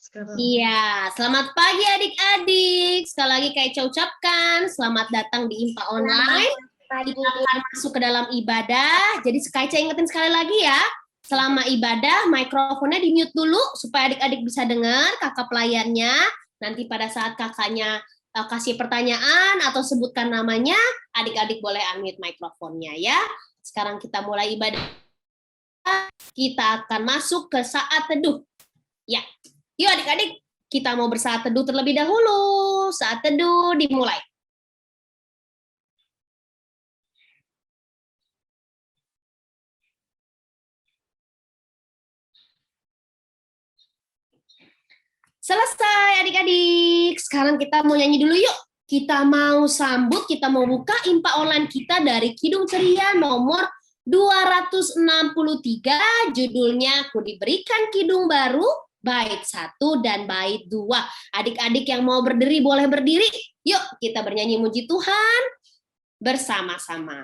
sekarang. Iya, selamat pagi adik-adik. Sekali lagi Kak Ica ucapkan selamat datang di IMPA Online. Kita akan masuk ke dalam ibadah. Jadi Kak Ica ingetin sekali lagi ya, selama ibadah mikrofonnya di-mute dulu supaya adik-adik bisa dengar kakak pelayannya. Nanti pada saat kakaknya kasih pertanyaan atau sebutkan namanya, adik-adik boleh unmute mikrofonnya ya. Sekarang kita mulai ibadah. Kita akan masuk ke saat teduh. Ya. Yuk adik-adik, kita mau bersaat teduh terlebih dahulu. Saat teduh dimulai. Selesai adik-adik. Sekarang kita mau nyanyi dulu yuk. Kita mau sambut, kita mau buka IMPA online kita dari Kidung Ceria nomor 263. Judulnya Ku Diberikan Kidung Baru. Bait 1 dan bait 2. Adik-adik yang mau berdiri boleh berdiri. Yuk kita bernyanyi muji Tuhan bersama-sama.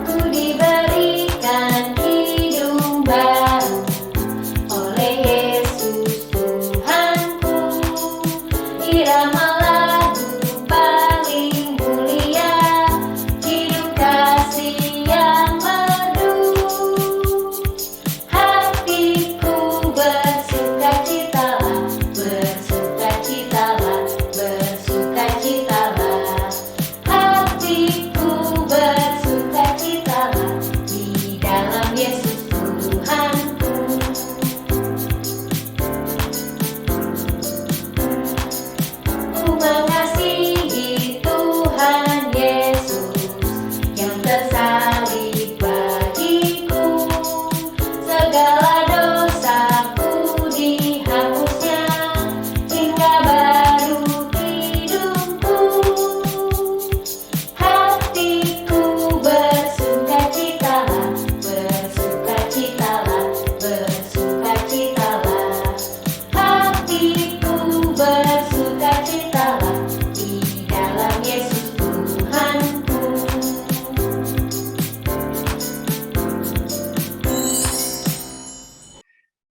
Ku diberikan hidung baru oleh Yesus Tuhanku. Irama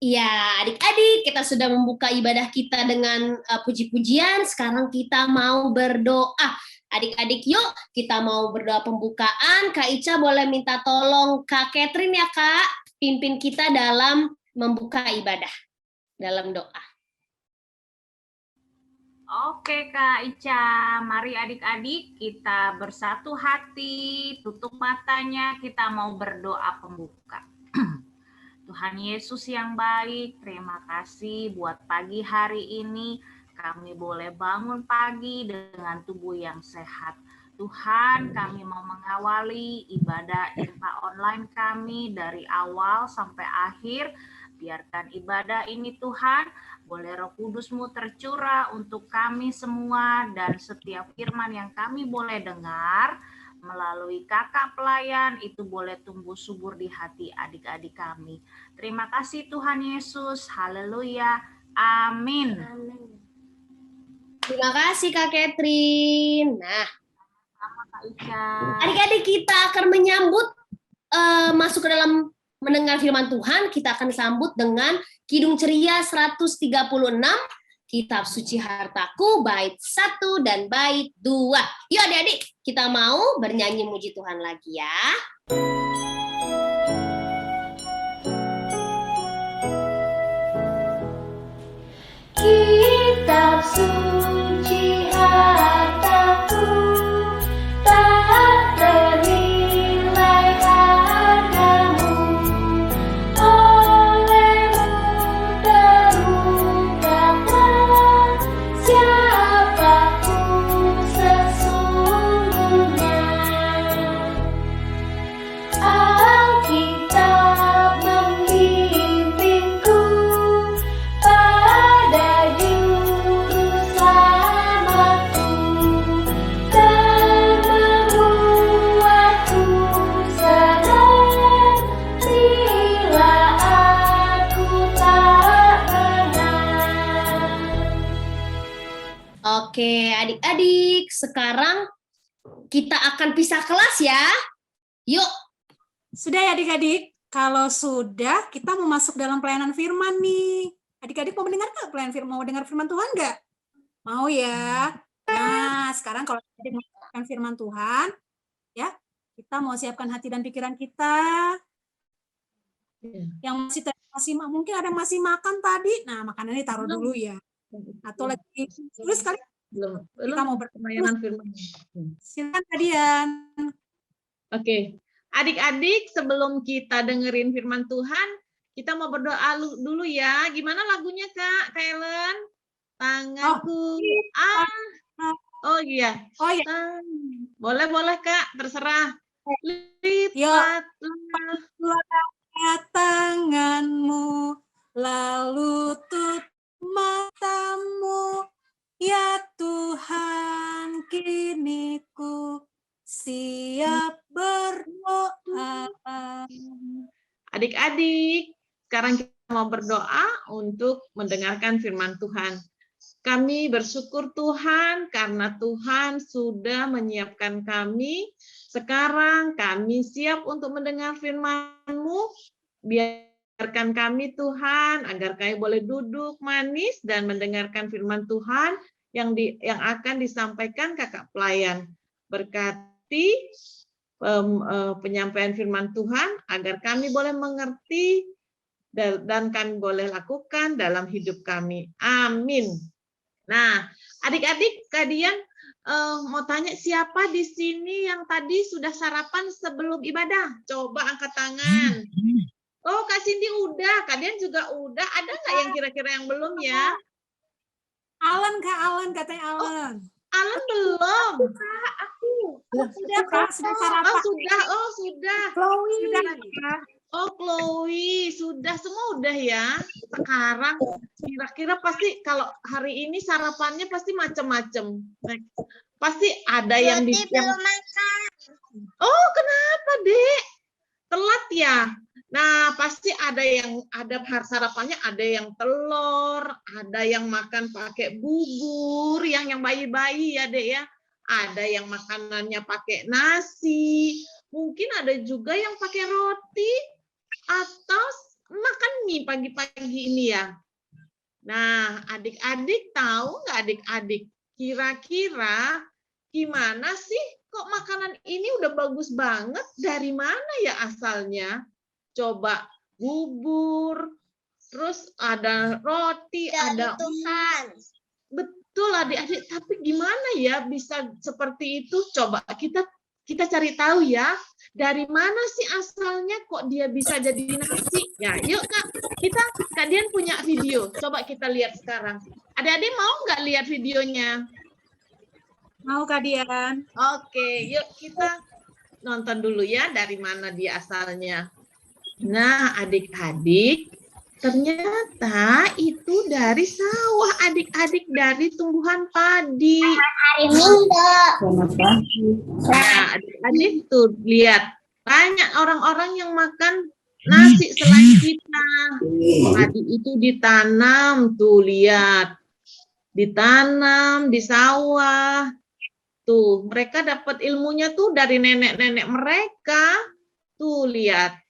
Ya, adik-adik, kita sudah membuka ibadah kita dengan puji-pujian. Sekarang kita mau berdoa. Adik-adik, yuk kita mau berdoa pembukaan. Kak Ica boleh minta tolong Kak Catherine ya, Kak, pimpin kita dalam membuka ibadah, dalam doa. Oke Kak Ica, mari adik-adik kita bersatu hati, tutup matanya, kita mau berdoa pembuka. Tuhan Yesus yang baik, terima kasih buat pagi hari ini. Kami boleh bangun pagi dengan tubuh yang sehat. Tuhan, kami mau mengawali ibadah IMPA online kami dari awal sampai akhir. Biarkan ibadah ini Tuhan, boleh Roh Kudus-Mu tercurah untuk kami semua dan setiap firman yang kami boleh dengar melalui kakak pelayan itu boleh tumbuh subur di hati adik-adik kami. Terima kasih Tuhan Yesus. Haleluya. Amin. Terima kasih Kak Catherine. Nah, Kak Ica. Adik-adik kita akan menyambut masuk ke dalam mendengar firman Tuhan. Kita akan sambut dengan Kidung Ceria 136. Kitab Suci Hartaku, bait 1 dan bait 2. Yuk adik-adik, kita mau bernyanyi muji Tuhan lagi ya. Kitab Suci Hartaku, tak ternilai hargamu, olehmu terungkaplah siapaku sesungguhnya. Alkitab membimbingku pada juru selamatku dan membuatku sadar bila aku tak benar. Oke, adik-adik, sekarang kita akan pisah kelas ya. Yuk. Sudah ya adik-adik? Kalau sudah, kita mau masuk dalam pelayanan firman nih. Adik-adik mau mendengar nggak pelayanan firman? Mau dengar firman Tuhan nggak? Mau ya? Nah, sekarang kalau adik mau mendengarkan firman Tuhan, ya, kita mau siapkan hati dan pikiran kita. Yang masih mungkin ada yang masih makan tadi. Nah, makanannya taruh dulu ya. Atau lagi tulis kali. Kita mau pelayanan firman. Silakan kalian. Oke. Adik-adik, sebelum kita dengerin firman Tuhan, kita mau berdoa dulu ya. Gimana lagunya, Kak Ellen? Tanganku. Oh iya. Oh iya. Boleh, Kak. Terserah. Lipatlah tanganmu, lalu tutup matamu. Ya Tuhan, kini ku siap berdoa. Adik-adik, sekarang kita mau berdoa untuk mendengarkan firman Tuhan. Kami bersyukur Tuhan karena Tuhan sudah menyiapkan kami. Sekarang kami siap untuk mendengar firman-Mu. Biarkan kami Tuhan agar kami boleh duduk manis dan mendengarkan firman Tuhan yang akan disampaikan kakak pelayan. Berkati penyampaian firman Tuhan agar kami boleh mengerti dan kami boleh lakukan dalam hidup kami. Amin. Nah, adik-adik, kalian mau tanya siapa di sini yang tadi sudah sarapan sebelum ibadah? Coba angkat tangan. Oh, Kak Cindy udah, kalian juga udah. Ada nggak yang kira-kira yang belum ya? Alan, katanya Alan. Alan belum. Kak, aku. Sudah, Kak, sudah sarapan. Oh, sudah. Oh, Chloe, sudah, semua udah ya. Sekarang kira-kira pasti kalau hari ini sarapannya pasti macam-macam. Pasti ada yang belum makan. Oh, kenapa, Dek? Telat ya? Nah, pasti ada sarapannya, ada yang telur, ada yang makan pakai bubur, yang bayi-bayi ya, Dek ya. Ada yang makanannya pakai nasi, mungkin ada juga yang pakai roti atau makan mie pagi-pagi ini ya. Nah, adik-adik tahu nggak adik-adik kira-kira gimana sih kok makanan ini udah bagus banget, dari mana ya asalnya? Coba bubur, terus ada roti, dari ada Tuhan. Betul adik-adik, tapi gimana ya bisa seperti itu? Coba kita cari tahu ya. Dari mana sih asalnya kok dia bisa jadi nasi? Ya, yuk Kak Dian punya video. Coba kita lihat sekarang. Adik-adik mau nggak lihat videonya? Mau, Kak Dian. Oke, yuk kita nonton dulu ya dari mana dia asalnya. Nah, adik-adik, ternyata itu dari sawah, adik-adik, dari tumbuhan padi. Hari Minggu. Nah, adik-adik tuh lihat, banyak orang-orang yang makan nasi selain kita. Padi itu ditanam, tuh lihat. Ditanam di sawah. Tuh, mereka dapat ilmunya tuh dari nenek-nenek mereka. Tuh, lihat.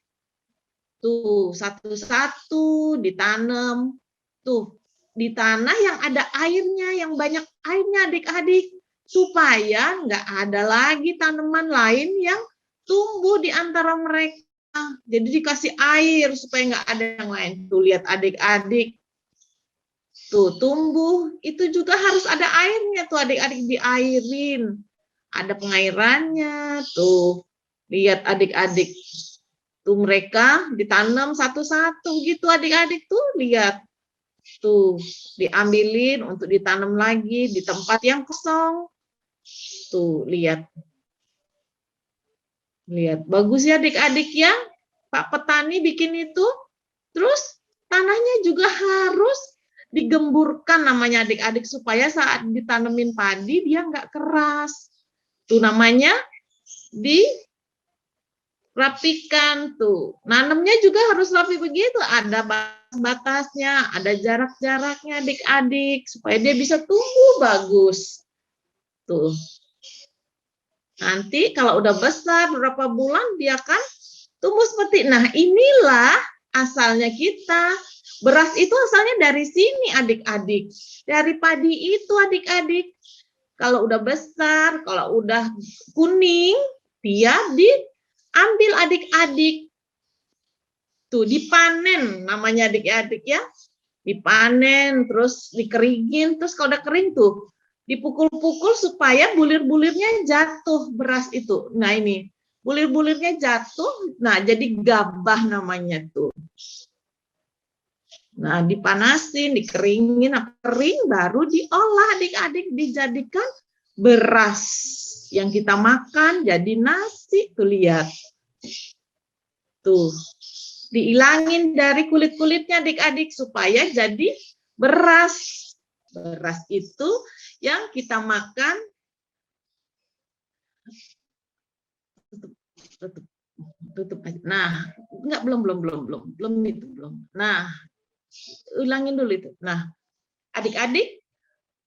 Tuh, satu-satu ditanam. Tuh, di tanah yang ada airnya, yang banyak airnya adik-adik. Supaya nggak ada lagi tanaman lain yang tumbuh di antara mereka. Jadi dikasih air supaya nggak ada yang lain. Tuh, lihat adik-adik. Tuh, tumbuh. Itu juga harus ada airnya tuh adik-adik, diairin. Ada pengairannya. Tuh, lihat adik-adik. Tuh mereka ditanam satu-satu gitu adik-adik tuh lihat. Tuh diambilin untuk ditanam lagi di tempat yang kosong. Tuh lihat. Lihat, bagus ya adik-adik ya. Pak petani bikin itu. Terus tanahnya juga harus digemburkan namanya adik-adik supaya saat ditanemin padi dia nggak keras. Tuh namanya rapikan tuh. Nanamnya juga harus rapi begitu. Ada batas-batasnya, ada jarak-jaraknya adik-adik supaya dia bisa tumbuh bagus. Tuh. Nanti kalau udah besar beberapa bulan dia akan tumbuh seperti. Nah, inilah asalnya kita. Beras itu asalnya dari sini adik-adik. Dari padi itu adik-adik. Kalau udah besar, kalau udah kuning, dia diambil adik-adik. Tuh, dipanen namanya adik-adik ya. Dipanen, terus dikeringin, terus kalau udah kering tuh, dipukul-pukul supaya bulir-bulirnya jatuh beras itu. Nah ini, bulir-bulirnya jatuh, nah jadi gabah namanya tuh. Nah, dipanasin, dikeringin, kering baru diolah adik-adik, dijadikan beras yang kita makan jadi nasi. Tuh lihat. Tuh. Diilangin dari kulit-kulitnya adik-adik supaya jadi beras. Beras itu yang kita makan. Tutup aja. Nah, enggak belum itu belum. Nah, ulangin dulu itu. Nah, adik-adik,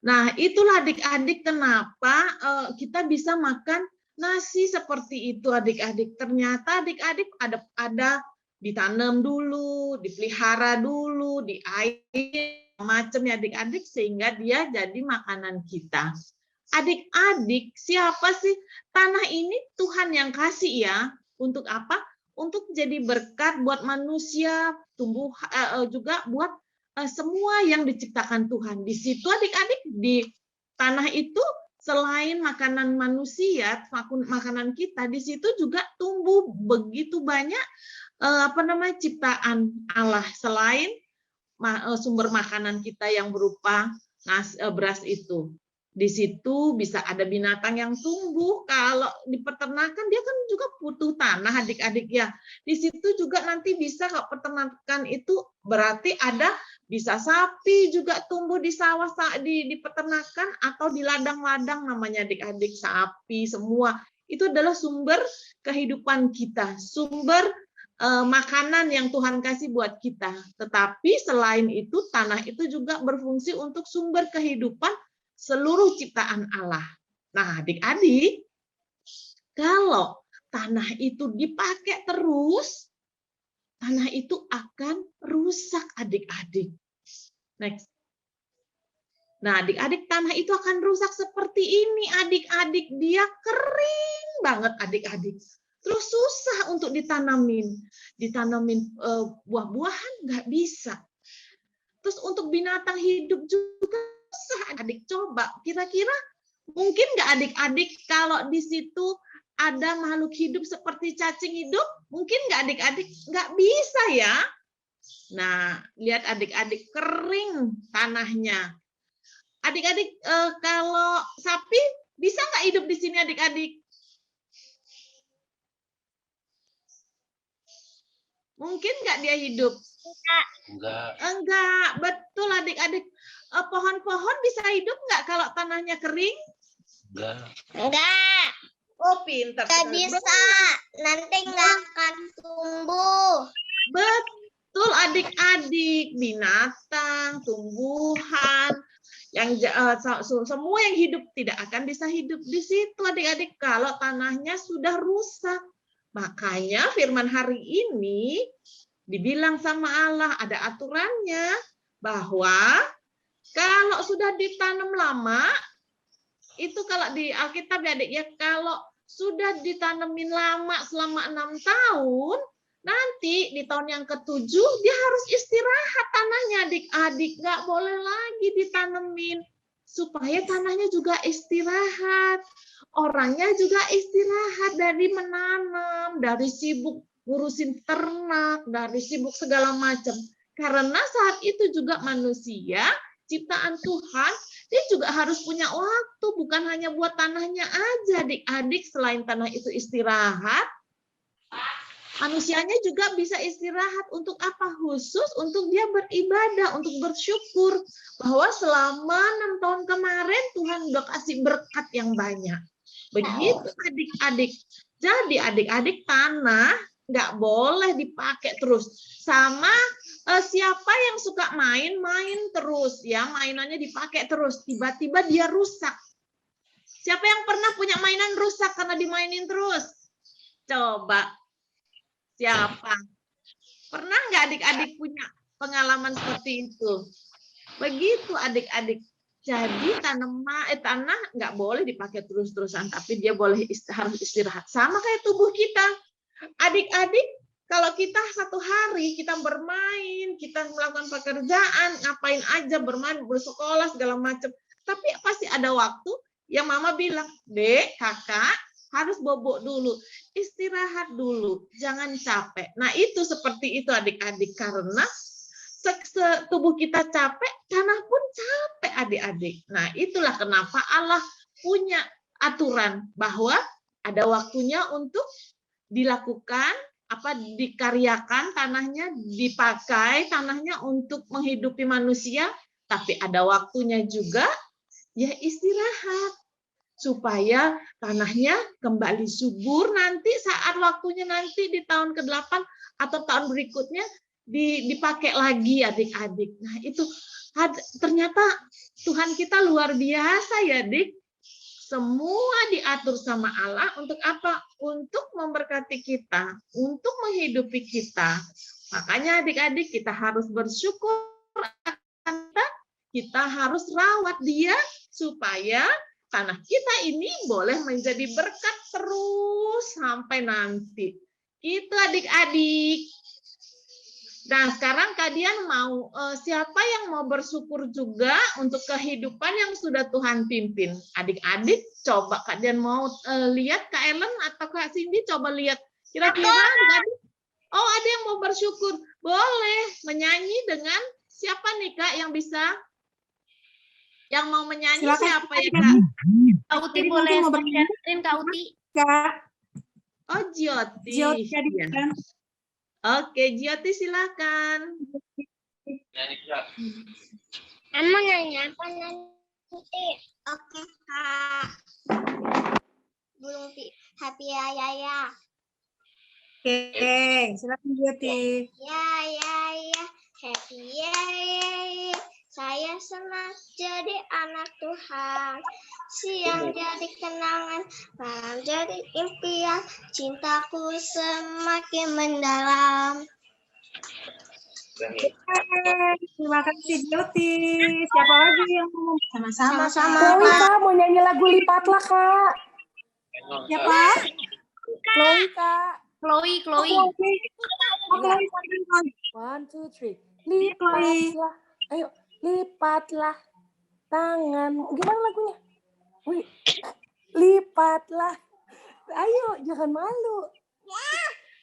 nah itulah adik-adik kenapa kita bisa makan nasi seperti itu adik-adik. Ternyata adik-adik ada ditanam dulu, dipelihara dulu, di air macam ya adik-adik sehingga dia jadi makanan kita. Adik-adik, siapa sih? Tanah ini Tuhan yang kasih ya. Untuk apa? Untuk jadi berkat buat manusia, tumbuh juga buat semua yang diciptakan Tuhan. Di situ adik-adik, di tanah itu selain makanan manusia, makanan kita, di situ juga tumbuh begitu banyak ciptaan Allah selain sumber makanan kita yang berupa beras itu. Di situ bisa ada binatang yang tumbuh. Kalau di peternakan dia kan juga butuh tanah adik-adik ya. Di situ juga nanti bisa kalau peternakan itu berarti ada bisa sapi juga tumbuh di sawah di peternakan atau di ladang-ladang namanya adik-adik, sapi semua. Itu adalah sumber kehidupan kita, sumber makanan yang Tuhan kasih buat kita. Tetapi selain itu tanah itu juga berfungsi untuk sumber kehidupan seluruh ciptaan Allah. Nah, adik-adik, kalau tanah itu dipakai terus, tanah itu akan rusak adik-adik. Next. Nah, adik-adik, tanah itu akan rusak seperti ini adik-adik. Dia kering banget adik-adik. Terus susah untuk ditanamin. Ditanamin buah-buahan nggak bisa. Terus untuk binatang hidup juga susah adik. Coba kira-kira mungkin nggak adik-adik kalau di situ ada makhluk hidup seperti cacing hidup? Mungkin nggak adik-adik? Nggak bisa ya. Nah, lihat adik-adik kering tanahnya. Adik-adik kalau sapi bisa nggak hidup di sini adik-adik? Mungkin nggak dia hidup? Enggak, betul adik-adik. Pohon-pohon bisa hidup nggak kalau tanahnya kering? Enggak. Oh, pintar. Nggak bisa. Nanti nggak akan tumbuh. Betul adik-adik. Binatang, tumbuhan, yang semua yang hidup tidak akan bisa hidup di situ adik-adik kalau tanahnya sudah rusak. Makanya firman hari ini dibilang sama Allah, ada aturannya bahwa kalau sudah ditanam lama, itu kalau di Alkitab ya adik ya, kalau sudah ditanemin lama selama 6 tahun, nanti di tahun yang ke-7 dia harus istirahat tanahnya adik-adik, nggak boleh lagi ditanemin supaya tanahnya juga istirahat, orangnya juga istirahat dari menanam, dari sibuk ngurusin ternak, dari sibuk segala macam. Karena saat itu juga manusia, ciptaan Tuhan, dia juga harus punya waktu, bukan hanya buat tanahnya aja, adik-adik. Selain tanah itu istirahat, manusianya juga bisa istirahat untuk apa? Khusus untuk dia beribadah, untuk bersyukur bahwa selama 6 tahun kemarin Tuhan udah kasih berkat yang banyak. Begitu adik-adik. Jadi adik-adik, tanah nggak boleh dipakai terus. Sama siapa yang suka main terus ya, mainannya dipakai terus, tiba-tiba dia rusak. Siapa yang pernah punya mainan rusak karena dimainin terus? Coba. Siapa? Pernah nggak adik-adik punya pengalaman seperti itu? Begitu adik-adik. Jadi tanah nggak boleh dipakai terus-terusan, tapi dia boleh harus istirahat. Sama kayak tubuh kita. Adik-adik, kalau kita satu hari kita bermain, kita melakukan pekerjaan, ngapain aja, bermain, bersekolah, segala macam. Tapi pasti ada waktu yang mama bilang, Dek, kakak, harus bobok dulu, istirahat dulu, jangan capek. Nah itu seperti itu adik-adik, karena tubuh kita capek, tanah pun capek adik-adik. Nah itulah kenapa Allah punya aturan bahwa ada waktunya untuk dilakukan, dikaryakan tanahnya, dipakai tanahnya untuk menghidupi manusia, tapi ada waktunya juga ya istirahat supaya tanahnya kembali subur nanti saat waktunya nanti di tahun ke-8 atau tahun berikutnya dipakai lagi adik-adik. Nah itu ternyata Tuhan kita luar biasa ya Dik. Semua diatur sama Allah untuk apa? Untuk memberkati kita, untuk menghidupi kita. Makanya adik-adik kita harus bersyukur, kita harus rawat dia supaya tanah kita ini boleh menjadi berkat terus sampai nanti. Itu adik-adik. Nah, sekarang kalian mau siapa yang mau bersyukur juga untuk kehidupan yang sudah Tuhan pimpin? Adik-adik, coba kalian mau lihat Kak Ellen atau Kak Cindy, coba lihat kira-kira adik-adik. Oh, ada yang mau bersyukur. Boleh menyanyi dengan siapa nih Kak yang bisa? Yang mau menyanyi silakan, siapa ya Kak? Kak Uti boleh sharing Kak Uti? Kak. Oh, Jyoti. Jyoti ya. Oke, Jyoti silakan. Emang nanya apa nanti? Oke, Kak. Belum happy ya. Oke, silakan Jyoti. Ya. Happy ya. Saya senang jadi anak Tuhan. Siang jadi kenangan, malam jadi impian. Cintaku semakin mendalam. Terima kasih Jyoti. Siapa lagi yang mau Sama-sama. Chloe Kak, mau nyanyi lagu Lipatlah Kak. Siapa? Chloe Kak. Chloe. Oke. 1, 2, 3. Lipatlah. Ayo, lipatlah tangan. Gimana lagunya? Wih. Lipatlah. Ayo, jangan malu.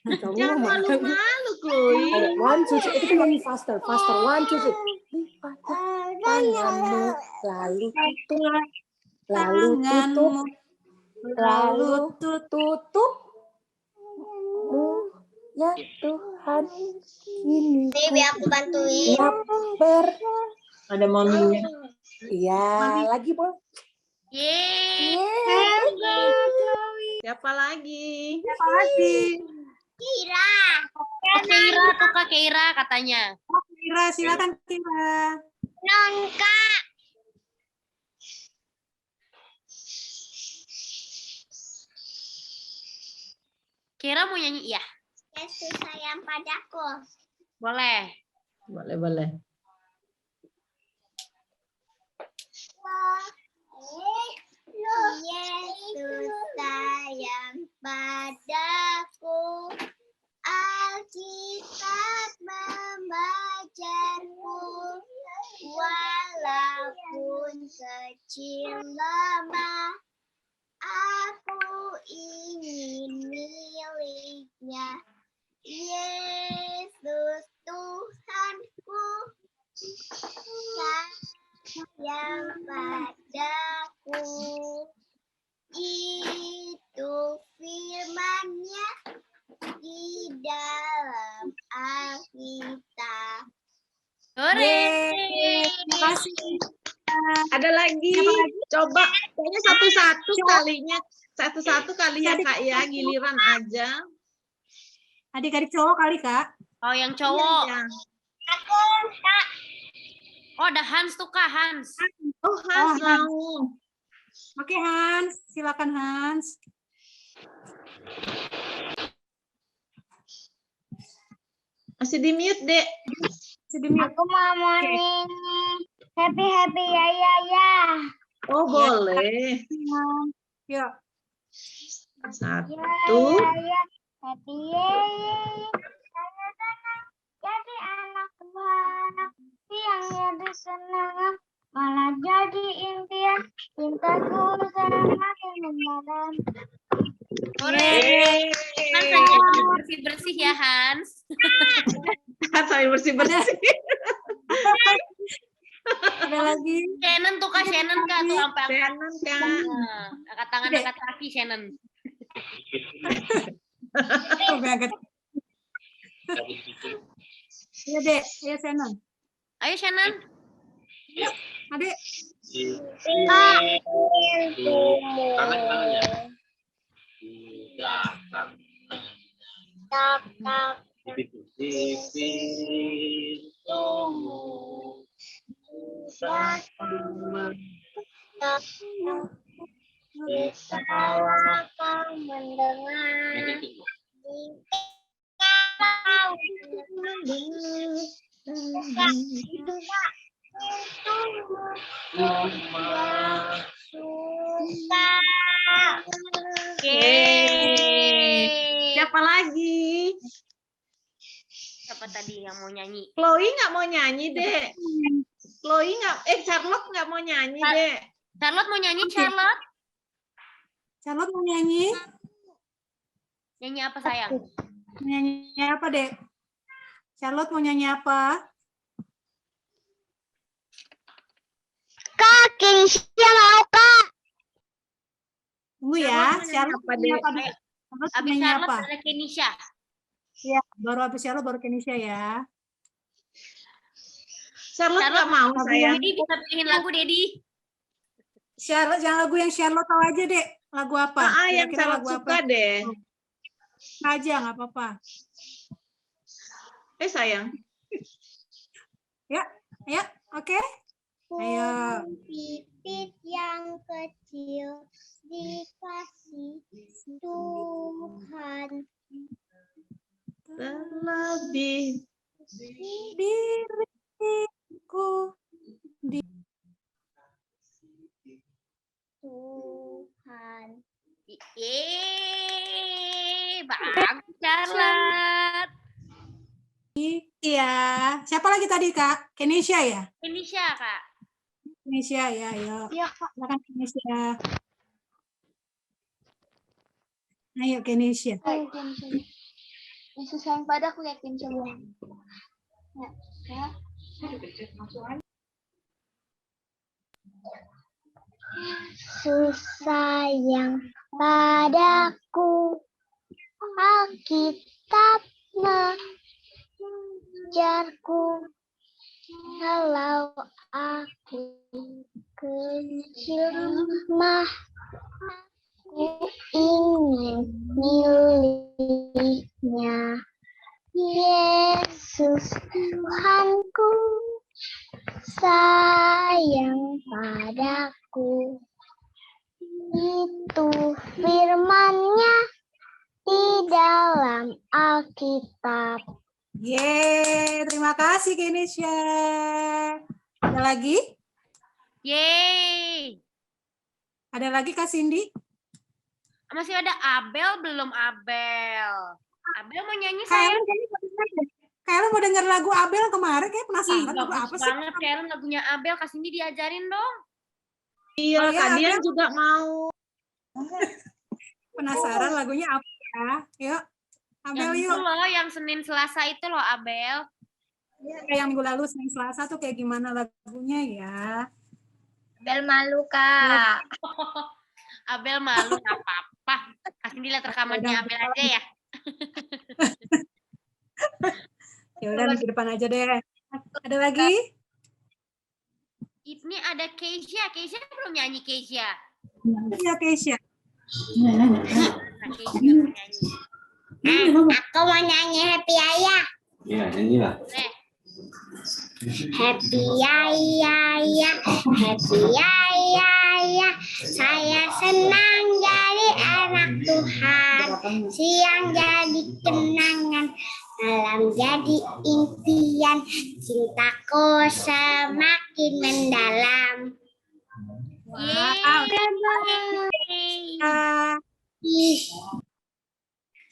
Jangan malu-malu, Chloe. Ayo, 1, 2, 3. Kita nyanyi faster. 1, 2, 3. Lipatlah tanganmu, lalu tutup. Lalu tutup. Ya Tuhan, ini Baby, aku bantuin. Ada maminya. Iya, lagi Bang. Siapa lagi? Kira. Keira tuh Kak Keira katanya. Kira, silakan Kira. Nongka. Keira mau nyanyi? Iya. Yesus sayang padaku. Boleh. Boleh. Yesus sayang padaku. Alkitab membacaku. Walaupun kecil lemah, aku ingin miliknya. Yesus Tuhanku, sayang padaku. Itu firman-Nya di dalam Alkitab. Terima kasih. Ada lagi? Coba kayaknya satu-satu kali ya Kak ya, giliran aja. Adik-adik cowok kali Kak. Oh, yang cowok. Iya. Aku, Kak. Oh, ada Hans tuh Kak, Hans. Oh, Hans mau. Oke, Hans. Silakan, Hans. Masih di mute, Dek. Masih di mute. Aku mau nyanyi happy happy ya ya ya. Oh, boleh. Yuk. Satu. Ya, happy ya ya. Senang-senang jadi anak Tuhan. Yang jadi senang malah jadi impian. Cintaku semakin mendalam. Yeay. Hans hanya bersih-bersih ya, Hans. Sambil bersih-bersih. Ada lagi. Shannon tuh Kak, Shannon Kak, tuh sampai angkat. Shannon, Kak. Angkat tangan, angkat kaki, Shannon. Sampai angkat. Iya, Dek. Ayo, Shannon. Ayo, Shannon. Adik. Siapa lagi? Siapa tadi yang mau nyanyi? Chloe nggak mau nyanyi, Dek. Chloe nggak, Charlotte nggak mau nyanyi, Dek. Charlotte mau nyanyi, Charlotte? Charlotte mau nyanyi? Nyanyi apa, sayang? Nyanyi apa, Dek? Charlotte mau nyanyi apa? Kak, Kenisha mau Kak. Tunggu ya. Charlotte apa, mau nyanyi Dek? apa, Dek? Charlotte mau Abis nyanyi Charlotte apa? ada Kenisha. Iya, baru habis Charlotte baru Kenisha ya. Charlotte nggak mau, sayang. Dedi bisa pilihin lagu, Dedi. Charlotte, jangan lagu yang Charlotte tahu aja, Dek. Lagu apa? Yang Kira-kira Charlotte lagu suka, apa? deh. Aja, nggak apa-apa. Sayang. Ya, oke. Ayo. Pipit yang kecil dikasih Tuhan. Terlebih Diriku Tuhan. Bagus, Charlotte. Iya. Siapa lagi tadi, Kak? Kenisha ya? Kenisha, Kak. Kenisha ya, ayo. Iya Kak. Silakan Kenisha. Ayo Kenisha. Yesus sayang padaku, yakin semua. Ya. Yesus sayang padaku, Alkitab mengajarku, kalau aku kecil lemah, aku ingin miliknya. Yesus Tuhanku sayang padaku. Itu firman-Nya di dalam Alkitab. Yeay, terima kasih Kenisha. Ada lagi? Yeay. Ada lagi Kak Cindy? Masih ada Abel, belum Abel. Abel mau nyanyi, Kayaknya sayang. Kayaknya mau denger lagu Abel kemarin, kayak penasaran lagu apa Bagus sih? banget, Karen, lagunya Abel. Kak Cindy diajarin dong. Iya, Oh, iya, Kak Dian Abel. juga mau. Penasaran lagunya apa ya? Yuk, Abel Yang itu yuk. loh, yang Senin Selasa itu loh, Abel. Kayak yang minggu lalu Senin Selasa tuh kayak gimana lagunya ya? Bel malu, Kak. Abel malu, nggak apa-apa. Kak Cindy lihat rekamannya Abel aja ya. Ya udah minggu depan aja deh. Ada lagi? Ini ada Keisha. Keisha belum nyanyi, Keisha. Iya Keisha. Nah, Keisha belum nyanyi. Aku mau nyanyi Happy Ayah. Iya, nyanyilah. Happy Ayah, Happy Ayah, Saya senang jadi anak Tuhan, siang jadi kenangan, malam jadi impian, cintaku semakin mendalam. Wow.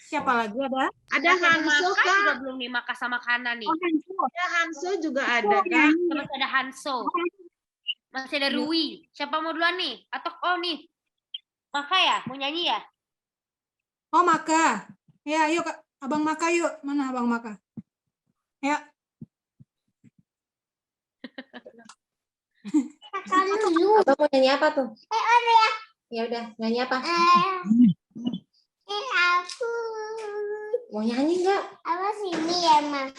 Siapa lagi ada? Ada Hanso, Maka juga Kak. belum nih Maka sama Kana nih. Ada Hanso juga ada, Kak. Masih ada Hanso. Masih ada Rui. Siapa mau duluan nih? Atau nih? Maka ya? Mau nyanyi ya? Oh, Maka. Ya, yuk Kak. Abang Maka yuk. Mana Abang Maka? Ya. Abang mau nyanyi apa tuh? Ya udah, nyanyi apa? Aku Mau nyanyi nggak? apa sini ya, Mas?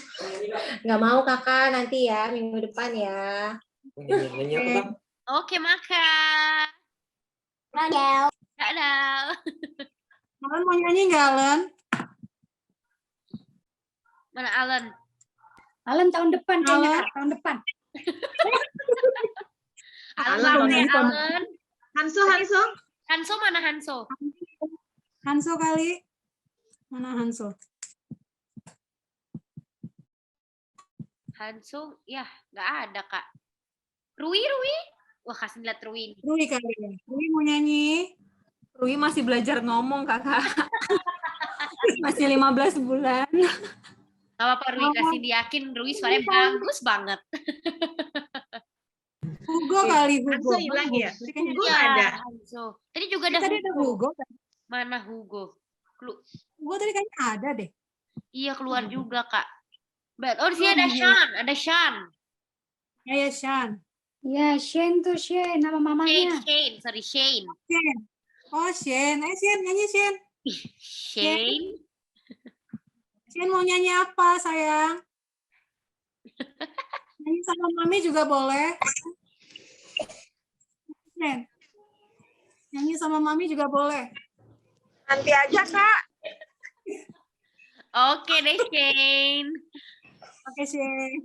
Nggak mau kakak, nanti ya minggu depan ya. Oke, Maka. Dadah. Dadah. Alan mau nyanyi nggak, Alan? Mana Alan? Alan tahun depan kayaknya, Alan. Kak, tahun depan. Alan, Alan, mana Alan? Hanso, Hanso. Hanso mana Hanso? Hanso kali. Mana Hanso? Hanso, ya nggak ada Kak. Rui? Wah, kasih lihat Rui. Rui kali ya. Rui mau nyanyi. Rui masih belajar ngomong, Kakak. Masih 15 bulan. Gak apa-apa Rui, kasih diyakin Rui suaranya bagus banget. Hugo kali, Hugo. Hanso hilang ya? Tadi kayaknya Hugo Iya, ada. Hanso. Tadi juga ada Tadi ada Hugo. Hugo. Mana Hugo? Hugo tadi kayaknya ada deh. Iya, keluar juga Kak. Oh, di sini ada Sean. Ada Sean. Ya, Shan. Ya, Shane tuh Shane, nama mamanya. Shane. Sorry, Shane. Shen. Oh, Shen. Shen, nyanyi Shen. Shane. Shen mau nyanyi apa, sayang? Nyanyi sama Mami juga boleh. Shen. Nyanyi sama Mami juga boleh. Nanti aja, Kak. Oke deh, Shane. Oke, Shen.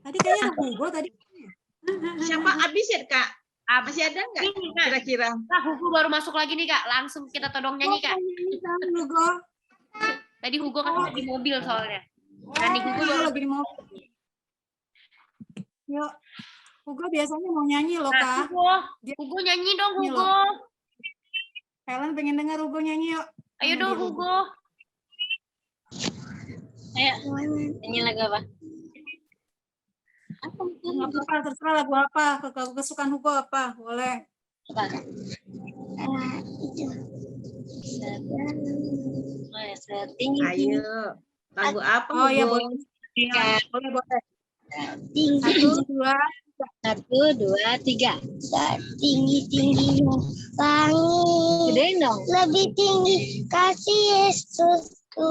Tadi kayaknya ada Hugo tadi. Siapa habis ya, Kak? Masih ada nggak Ini, Kak. kira-kira? Nah, Hugo baru masuk lagi nih, Kak. Langsung kita todong nyanyi, Kak. Nyanyi sama Hugo. Tadi Hugo kan di mobil soalnya. Dan di Hugo Hugo baru lagi di mobil. Yuk. Hugo biasanya mau nyanyi loh, Nah, Kak. Hugo nyanyi dong, Nyanyi Hugo. Helen pengen dengar Hugo nyanyi yuk. Ayo dong, Hugo. Ayo, nyanyi lagu apa? Nggak apa-apa, terserah lagu apa. Kesukaan Hugo apa, boleh. Ayo. Lagu apa, Oh ya, Hugo? boleh. Ya, boleh. Satu, dua, tiga. Tinggi-tinggi langit. Gedein dong. Lebih tinggi kasih Yesusku.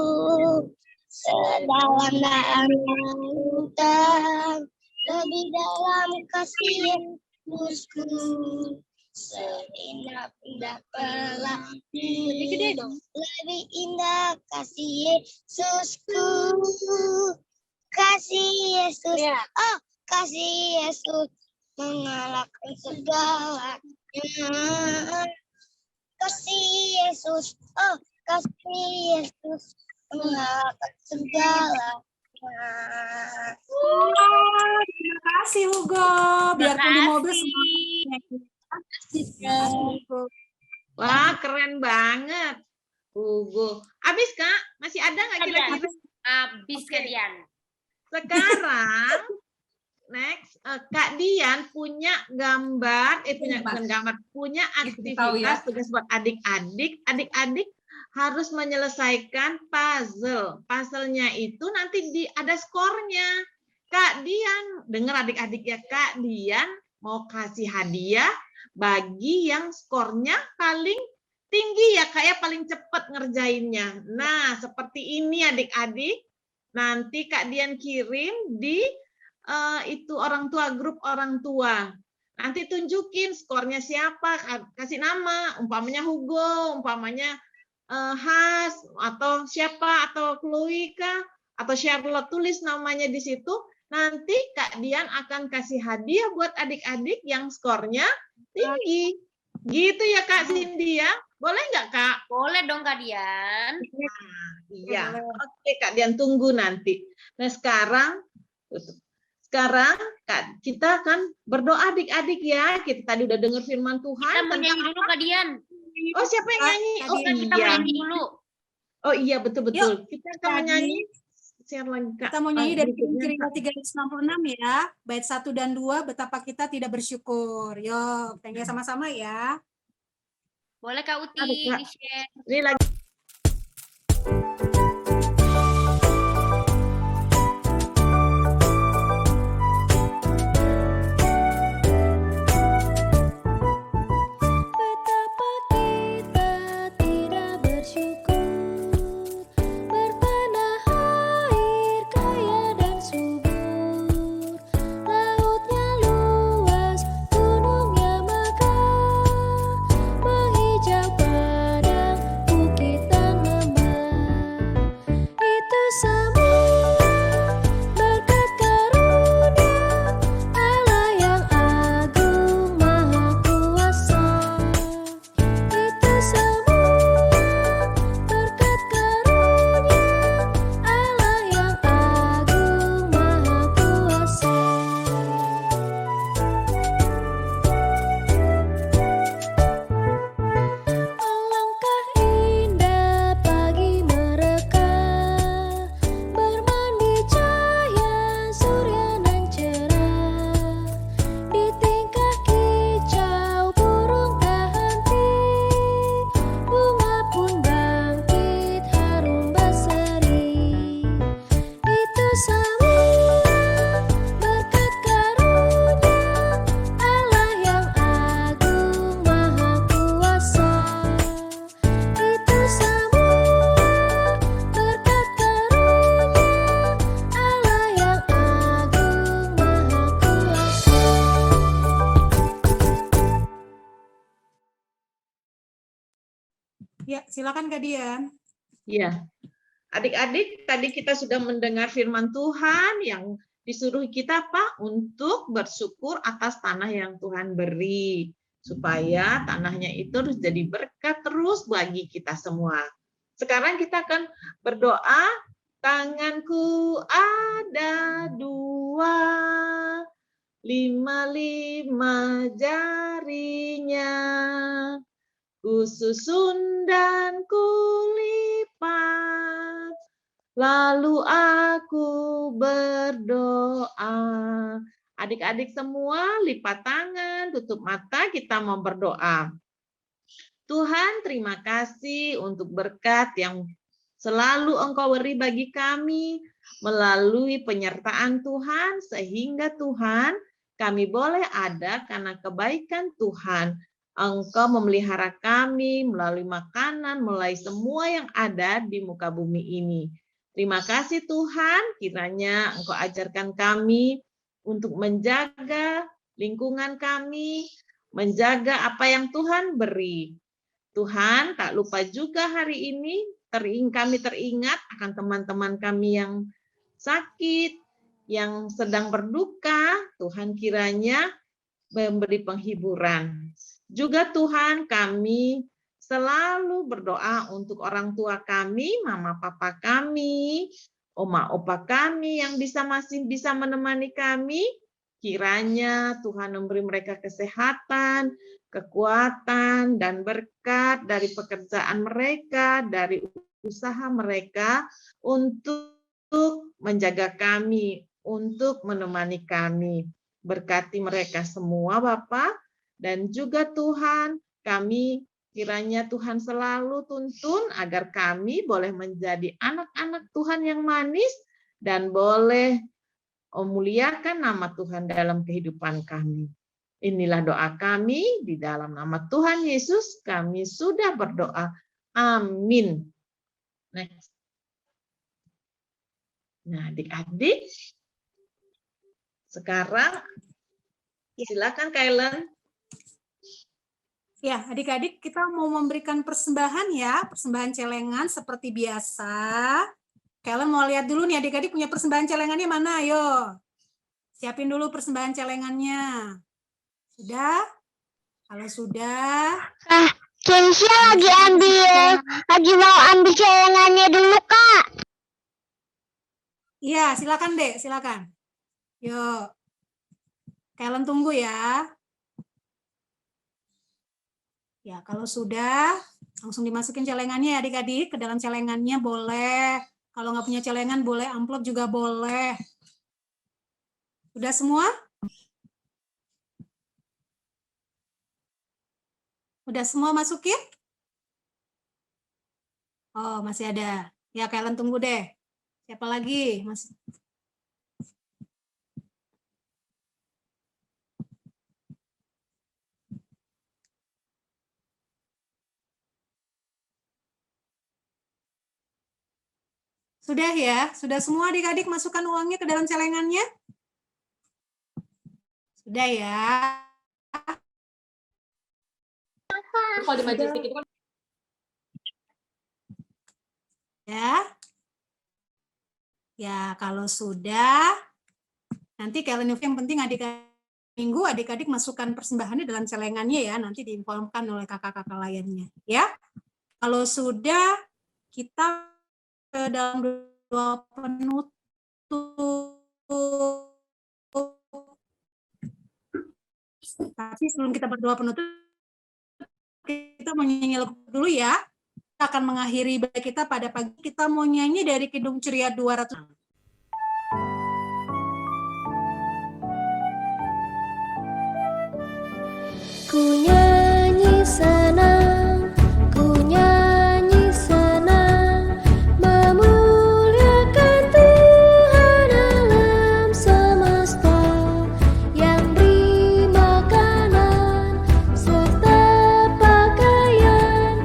Sedalam-dalam lautan. Lebih dalam kasih Yesusku. Seindah-indah pelangi. Lebih gede dong. Lebih indah kasih Yesusku. Kasih Yesus. Ya. Oh, kasih Yesus mengalahkan segalanya. Kasih Yesus. Oh, kasih Yesus mengalahkan segalanya. Terima kasih Hugo. Biarpun di mobil semuanya. Wah, keren banget. Hugo. Habis, Kak? Masih ada nggak kira-kira? Habis Oke. kalian. Sekarang, next, Kak Dian punya gambar, bukan gambar, punya Tahu ya. aktivitas tugas buat adik-adik. Adik-adik harus menyelesaikan puzzle. Puzzle-nya itu nanti ada skornya. Kak Dian, dengar adik-adik ya, Kak Dian mau kasih hadiah bagi yang skornya paling tinggi ya, Kak ya, paling cepat ngerjainnya. Nah, seperti ini adik-adik. Nanti Kak Dian kirim di itu orang tua, grup orang tua. Nanti tunjukin skornya siapa, kasih nama, umpamanya Hugo, umpamanya Has, atau siapa, atau Chloe kah, atau Charlotte, tulis namanya di situ. Nanti Kak Dian akan kasih hadiah buat adik-adik yang skornya tinggi. Gitu ya Kak Cindy ya? Boleh nggak Kak? Boleh dong Kak Dian. Iya. Oke Kak Dian, tunggu nanti. Nah sekarang Kak, kita akan berdoa adik-adik ya. Kita tadi udah dengar firman Tuhan. Kita mau nyanyi dulu Kak Dian. Oh siapa yang nyanyi? Oh Kita mau iya. nyanyi dulu. Oh iya betul-betul. Kita akan Tadi menyanyi. Share lagi Kak. kita mau nyanyi dari Berikutnya, Cerita 366 ya. Bait 1 dan 2, betapa kita tidak bersyukur. Yuk, nyanyi sama-sama ya. Boleh Kak Uti Aduh, Kak. di-share. Ini lagi. Betapa kita tidak bersyukur, bertanah air kaya dan subur, lautnya luas, gunungnya megah, menghijau padang, bukit dan lembah. Itu semua berkat karunia Allah yang agung maha kuasa. Itu semua berkat karunia Allah yang agung maha kuasa. Alangkah indah pagi mereka, bermandi cahaya surya nan cerah, di tingkah kicau burung tak henti, bunga pun bangkit harum berseri. Itu semua berkat karunia Allah yang agung maha kuasa. Itu semua berkat karunia Allah yang agung maha kuasa. Ya, silakan Kak Dian. Iya. Adik-adik, tadi kita sudah mendengar firman Tuhan yang disuruh kita apa? Untuk bersyukur atas tanah yang Tuhan beri. Supaya tanahnya itu terus jadi berkat terus bagi kita semua. Sekarang kita akan berdoa. Tanganku ada 2, 5 jarinya. Kususun dan kulipat, lalu aku berdoa. Adik-adik semua lipat tangan, tutup mata, kita mau berdoa. Tuhan, terima kasih untuk berkat yang selalu Engkau beri bagi kami melalui penyertaan Tuhan, sehingga Tuhan kami boleh ada karena kebaikan Tuhan. Engkau memelihara kami melalui makanan, melalui semua yang ada di muka bumi ini. Terima kasih Tuhan, kiranya Engkau ajarkan kami untuk menjaga lingkungan kami, menjaga apa yang Tuhan beri. Tuhan, tak lupa juga hari ini kami teringat akan teman-teman kami yang sakit, yang sedang berduka. Tuhan kiranya memberi penghiburan. Juga Tuhan, kami selalu berdoa untuk orang tua kami, mama papa kami, oma opa kami yang masih bisa menemani kami. Kiranya Tuhan memberi mereka kesehatan, kekuatan, dan berkat dari pekerjaan mereka, dari usaha mereka untuk menjaga kami, untuk menemani kami. Berkati mereka semua, Bapak. Dan juga Tuhan, kami kiranya Tuhan selalu tuntun agar kami boleh menjadi anak-anak Tuhan yang manis dan boleh memuliakan nama Tuhan dalam kehidupan kami. Inilah doa kami di dalam nama Tuhan Yesus, kami sudah berdoa. Amin. Next. Nah, adik-adik, sekarang silakan Kailen. Ya, adik-adik kita mau memberikan persembahan ya, persembahan celengan seperti biasa. Kalian mau lihat dulu nih adik-adik punya persembahan celengannya mana, ayo. Siapin dulu persembahan celengannya. Sudah? Kalau sudah, Kensya lagi mau ambil celengannya dulu, Kak. iya silakan Dek, silakan. Yuk. Kalian tunggu ya. Ya, kalau sudah, langsung dimasukin celengannya ya adik-adik. Ke dalam celengannya boleh. Kalau nggak punya celengan, boleh amplop juga boleh. Udah semua? Udah semua masukin? Oh, masih ada. Ya, kalian tunggu deh. Siapa lagi? Masih. Sudah ya? Sudah semua adik-adik masukkan uangnya ke dalam celengannya? Sudah ya? Kalau di majestic itu kan Ya. Ya, kalau sudah, nanti kalian yang penting minggu adik-adik masukkan persembahannya dalam celengannya ya, nanti diinformasikan oleh kakak-kakak lainnya. Ya. Kalau sudah, kita ke dalam doa penutup. Tapi sebelum kita berdoa penutup, kita mau nyanyi lagu dulu ya. Kita akan mengakhiri ibadah kita pada pagi. Kita mau nyanyi dari Kidung Ceria 200. Ku nyanyi senang, ku nyanyi senang, memuliakan Tuhan alam semesta yang beri makanan serta pakaian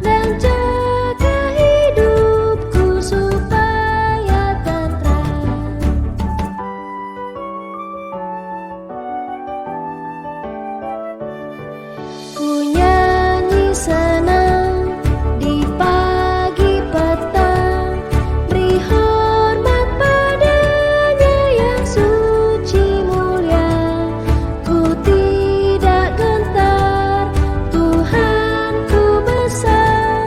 dan jaga hidupku supaya tentram. Ku nyanyi senang di pagi petang, beri hormat padanya yang suci mulia. Ku tidak gentar, Tuhanku besar,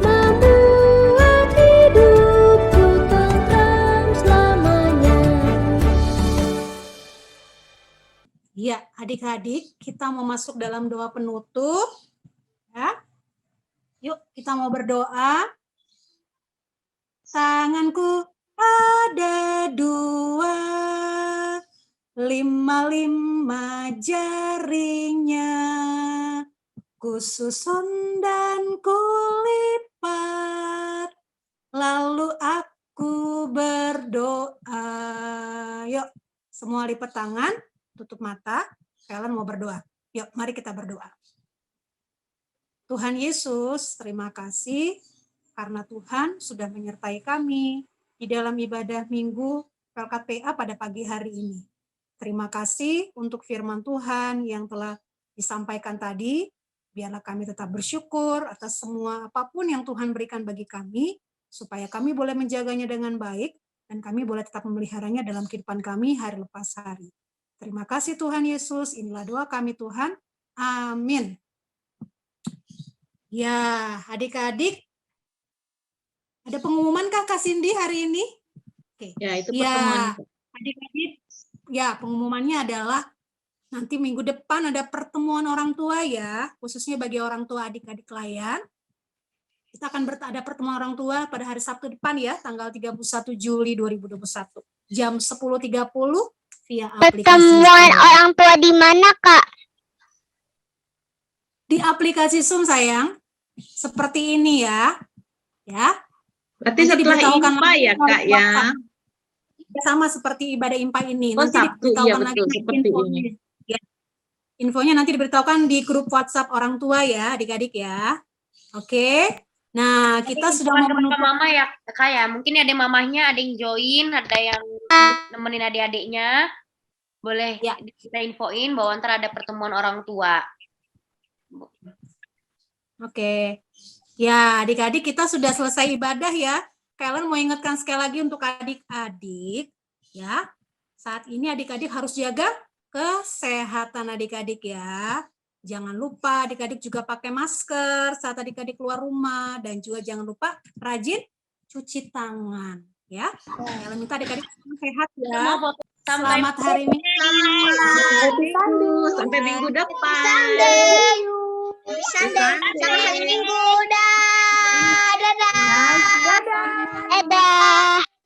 membuat hidupku tentram selamanya. Ya, adik-adik, kita mau masuk dalam doa penutup. Ya. Yuk, kita mau berdoa. Tanganku ada 2, 5 jaringnya. Ku susun dan kulipat, lalu aku berdoa. Yuk, semua lipat tangan. Tutup mata, kalian mau berdoa. Yuk, mari kita berdoa. Tuhan Yesus, terima kasih karena Tuhan sudah menyertai kami di dalam ibadah minggu Pelkat PA pada pagi hari ini. Terima kasih untuk firman Tuhan yang telah disampaikan tadi. Biarlah kami tetap bersyukur atas semua apapun yang Tuhan berikan bagi kami, supaya kami boleh menjaganya dengan baik, dan kami boleh tetap memeliharanya dalam kehidupan kami hari lepas hari. Terima kasih Tuhan Yesus, inilah doa kami Tuhan. Amin. Ya, adik-adik, ada pengumuman Kak Cindy hari ini? Oke. Ya, itu pertemuan. Ya, adik-adik, ya pengumumannya adalah nanti minggu depan ada pertemuan orang tua ya, khususnya bagi orang tua adik-adik layan. Kita akan ada pertemuan orang tua pada hari Sabtu depan ya, tanggal 31 Juli 2021. Jam 10.30 via aplikasi. Pertemuan orang tua di mana, Kak? Di aplikasi Zoom sayang, seperti ini ya. Ya. Berarti Nanti setelah diberitahukan IMPA lagi ya, oleh Kak ya? WhatsApp. Sama seperti ibadah IMPA ini. Oh, Nanti Sabtu, diberitahukan iya lagi betul, seperti infonya. ini. Ya. Infonya nanti diberitahukan di grup WhatsApp orang tua ya, adik-adik ya. Oke. Nah, kita sudah mau menutup. Mama ya, Kak ya. Mungkin ada mamahnya, ada yang join, ada yang nemenin adik-adiknya. Boleh Ya. kita infoin bahwa ntar ada pertemuan orang tua. Oke. Ya, adik-adik kita sudah selesai ibadah ya. Kalian mau ingatkan sekali lagi untuk adik-adik ya. Saat ini adik-adik harus jaga kesehatan adik-adik ya. Jangan lupa adik-adik juga pakai masker saat adik-adik keluar rumah, dan juga jangan lupa rajin cuci tangan, ya. Kalau minta adik-adik sehat ya. Selamat hari Minggu. Sampai minggu depan. Sampai hari Minggu.